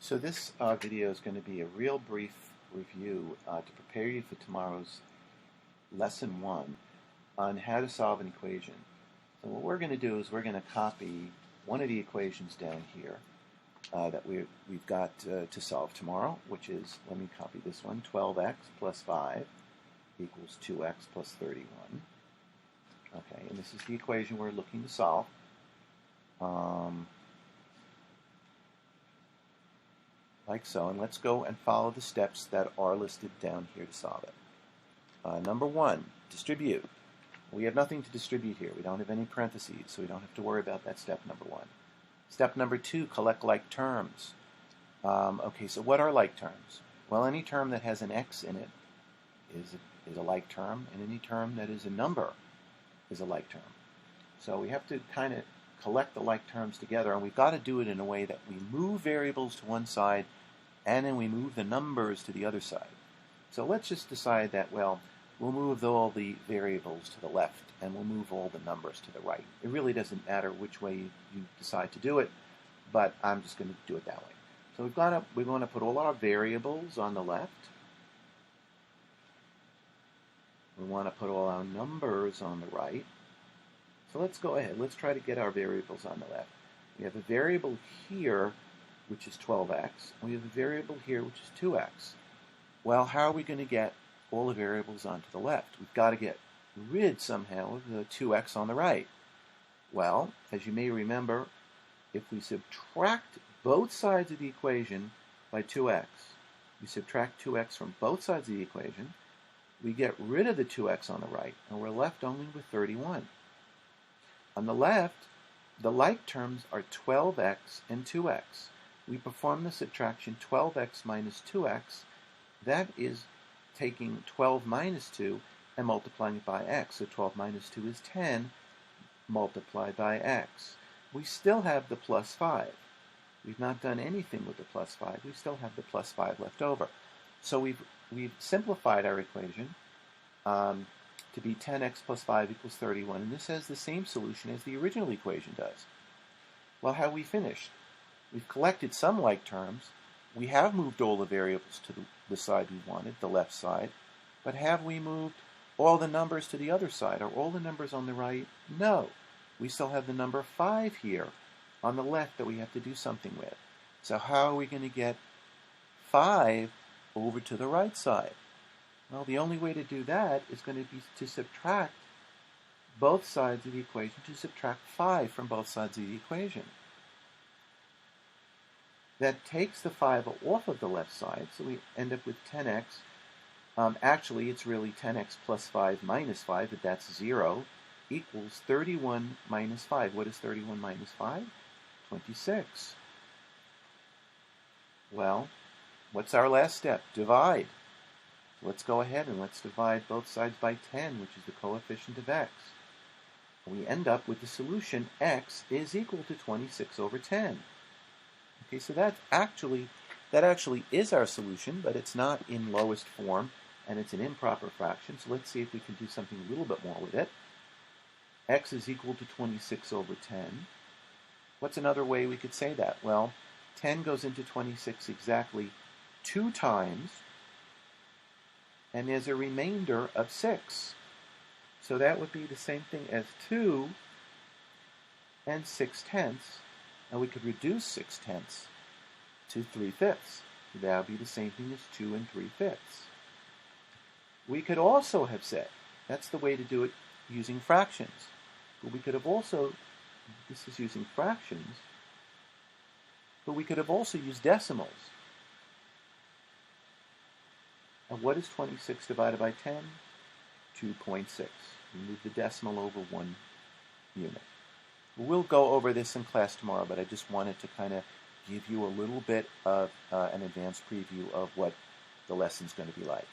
So this video is going to be a real brief review to prepare you for tomorrow's lesson 1 on how to solve an equation. So what we're going to do is we're going to copy one of the equations down here that we've got to solve tomorrow, which is, let me copy this one, 12x plus 5 equals 2x plus 31. Okay, and this is the equation we're looking to solve. Like so, and let's go and follow the steps that are listed down here to solve it. Number 1, distribute. We have nothing to distribute here. We don't have any parentheses, so we don't have to worry about that step number 1. Step number 2, collect like terms. Okay, so what are like terms? Well, any term that has an x in it is a like term, and any term that is a number is a like term. So we have to kind of collect the like terms together, and we've got to do it in a way that we move variables to one side and then we move the numbers to the other side. So let's just decide that, well, we'll move all the variables to the left and we'll move all the numbers to the right. It really doesn't matter which way you decide to do it, but I'm just going to do it that way. So we're going to put all our variables on the left. We want to put all our numbers on the right. So let's go ahead. Let's try to get our variables on the left. We have a variable here, which is 12x. And we have a variable here, which is 2x. Well, how are we going to get all the variables onto the left? We've got to get rid somehow of the 2x on the right. Well, as you may remember, if we subtract both sides of the equation by 2x, we subtract 2x from both sides of the equation, we get rid of the 2x on the right, and we're left only with 31. On the left, the like terms are 12x and 2x. We perform the subtraction 12x minus 2x. That is taking 12 minus 2 and multiplying it by x. So 12 minus 2 is 10 multiplied by x. We still have the plus 5. We've not done anything with the plus 5. We still have the plus 5 left over. So we've simplified our equation to be 10x plus 5 equals 31, and this has the same solution as the original equation does. Well, how have we finished? We've collected some like terms. We have moved all the variables to the side we wanted, the left side, but have we moved all the numbers to the other side? Are all the numbers on the right? No. We still have the number 5 here on the left that we have to do something with. So how are we going to get 5 over to the right side? Well, the only way to do that is going to be to subtract both sides of the equation, to subtract 5 from both sides of the equation. That takes the 5 off of the left side, so we end up with 10x. Actually, it's really 10x plus 5 minus 5, but that's 0, equals 31 minus 5. What is 31 minus 5? 26. Well, what's our last step? Divide. Let's go ahead and let's divide both sides by 10, which is the coefficient of x. We end up with the solution x is equal to 26 over 10. Okay, so that actually is our solution, but it's not in lowest form, and it's an improper fraction. So let's see if we can do something a little bit more with it. X is equal to 26 over 10. What's another way we could say that? Well, 10 goes into 26 exactly 2 times, and there's a remainder of 6. So that would be the same thing as 2 and 6/10. And we could reduce 6/10 to 3/5. That would be the same thing as 2 and 3/5. We could also have said, that's the way to do it using fractions. But we could have also, this is using fractions, but we could have also used decimals. And what is 26 divided by 10? 2.6. We move the decimal over 1 unit. We'll go over this in class tomorrow, but I just wanted to kind of give you a little bit of an advanced preview of what the lesson's going to be like.